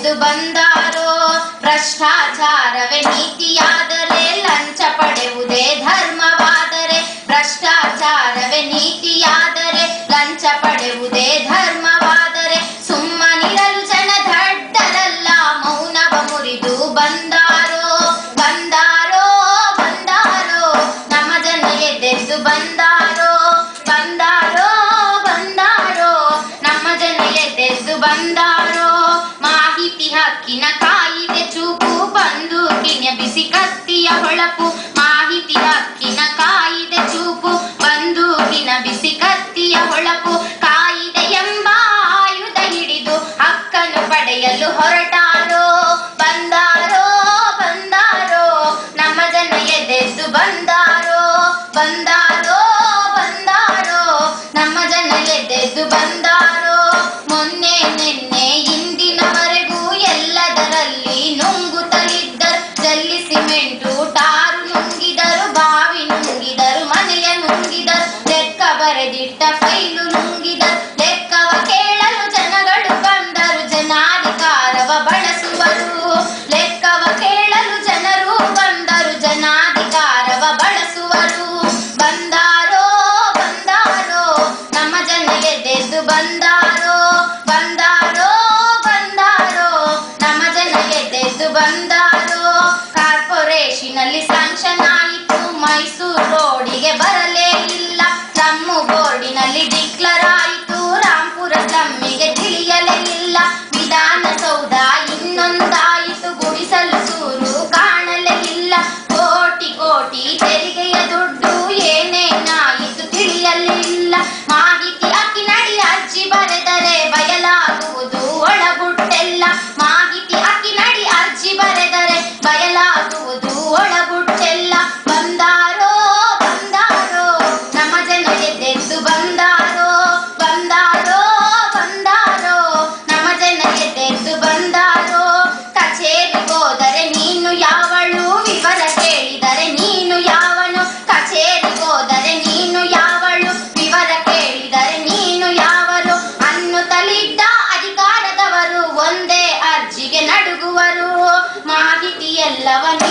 ಎದ್ದೆದ್ದು ಬಂದಾರೋ. ಭ್ರಷ್ಟಾಚಾರವೇ ನೀತಿಯಾದರೆ ಲಂಚ ಪಡೆಯುವುದೇ ಧರ್ಮವಾದರೆ, ಭ್ರಷ್ಟಾಚಾರವೇ ನೀತಿಯಾದರೆ ಲಂಚ ಪಡೆಯುವುದೇ ಧರ್ಮವಾದರೆ, ಸುಮ್ಮನಿರಲು ಜನ ದಡ್ಡರಲ್ಲ ಮೌನವ ಮುರಿದು ಬಂದಾರೋ. ಬಂದಾರೋ ಬಂದಾರೋ ನಮ್ಮ ಜನ ಎದ್ದೆದ್ದು ಬಂದಾರೋ. ಬಂದಾರೋ ಬಂದಾರೋ ನಮ್ಮ ಜನ ಎದ್ದೆದ್ದು ಬಂದಾರೋ. ಮಾಹಿತಿ ಹಕ್ಕಿನ ಕಾಯಿದೆ ಚೂಪು, ಬಂದೂಕಿನ ಬಿಸಿ ಕತ್ತಿಯ ಹೊಳಪು. ಮಾಹಿತಿ ಹಕ್ಕಿನ ಕಾಯಿದೆ ಚೂಪು, ಬಂದೂಕಿನ ಬಿಸಿ ಕತ್ತಿಯ ಹೊಳಪು. ಕಾಯಿದೆ ಎಂಬ ಆಯುಧ ಹಿಡಿದು ಹಕ್ಕನ್ನು ಪಡೆಯಲು ಹೊರಟಾರೋ. ಬಂದಾರೋ ಬಂದಾರೋ ನಮ್ಮ ಜನ ಎದ್ದೆದ್ದು ಬಂದಾರೋ. ಬಂದಾರೋ ಬಂದಾರೋ ನಮ್ಮ ಜನ ಎದ್ದೆದ್ದು ಬಂದಾರೋ. ಮೊನ್ನೆ ನಿನ್ನೆ ಇಂದಿನವರೆಗೂ ಎಲ್ಲದರಲ್ಲಿ ನುಂಗುತ್ತಲಿದ್ದರು. ಜಲ್ಲಿ ಸಿಮೆಂಟು ಟಾರು ನುಂಗಿದರು, ಬಾವಿ ನುಂಗಿದರು, ಮನೆಯ ನುಂಗಿದರು, ಲೆಕ್ಕ ಬರೆದಿಟ್ಟ ಫೈಲು ನುಂಗಿದರು. ಲೆಕ್ಕವ ಕೇಳಲು ಜನಗಳು ಬಂದರು, ಜನಾಧಿಕಾರವ ಬಳಸುವರು. ಲೆಕ್ಕವ ಕೇಳಲು ಜನರು ಬಂದರು, ಜನಾಧಿಕಾರವ ಬಳಸುವರು. ಬಂದಾರೋ ಬಂದಾರೋ ನಮ್ಮ ಜನ ಎದ್ದೆದ್ದು ಬಂದಾರೋ. ಬಂದಾರೋ ಬಂದಾರೋ ನಮ್ಮ ಜನ ಎದ್ದೆದ್ದು ಬಂದಾರೋ. ಕಾರ್ಪೊರೇಷನಲ್ಲಿ ಸ್ಯಾಂಕ್ಷನ್ ಆಯಿತು, ಮೈಸೂರು ರೋಡಿಗೆ ಬರಲೇ ಇಲ್ಲ. ಸ್ಲಮ್ಮು ಬೋರ್ಡಿನಲ್ಲಿ ಡಿಕ್ಲರ್ ಆಯಿತು, ರಾಂಪುರ ಸ್ಲಮ್ಮಿಗೆ ತಿಳಿಯಲೇ ಇಲ್ಲ. ವಿಧಾನಸೌಧ ಇನ್ನೊಂದಾಯಿತು, ಗುಡಿಸಲು ಸೂರು ಕಾಣಲೇ ಇಲ್ಲ. ಕೋಟಿ ಕೋಟಿ ತೆರಿಗೆಯ ದುಡ್ಡು ಏನೇನಾಯಿತು ತಿಳಿಯಲಿಲ್ಲ. ಮಾಹಿತಿ ಹಕ್ಕಿನಡಿ ಅರ್ಜಿ ಬರೆದರೆ ಬಯಲಾಗುವುದು ಒಳಗುಟ್ಟೆಲ್ಲ. ಮಾಹಿತಿ ಹಕ್ಕಿನಡಿ ಅರ್ಜಿ ಬರೆದರೆ ಬಯಲಾಗುವುದು ಒಳಗುಟ್ಟೆಲ್ಲ. ಬಂದಾರೋ ಬಂದಾರೋ ನಮ್ಮ ಜನ ಎದ್ದೆದ್ದು ಬಂದಾರೋ. ಬಂದಾರೋ ಬಂದಾರೋ ನಮ್ಮ ಜನ ಎದ್ದೆದ್ದು ಬಂದಾರೋ. ಕಚೇರಿಗೋದರೆ ನೀನು ಯಾವಳು, ವಿವರ ಕೇಳಿದರೆ ನೀನು ಯಾವನು. ಕಚೇರಿಗೋದರೆ ನೀನು ಯಾವಳು, ವಿವರ ಕೇಳಿದರೆ ನೀನು ಯಾವನು. ಅನ್ನುತ್ತಲಿದ್ದ ಅಧಿಕಾರದವರು ಒಂದೇ ಅರ್ಜಿಗೆ ನಡುಗುವರು. ಮಾಹಿತಿ ಎಲ್ಲವನು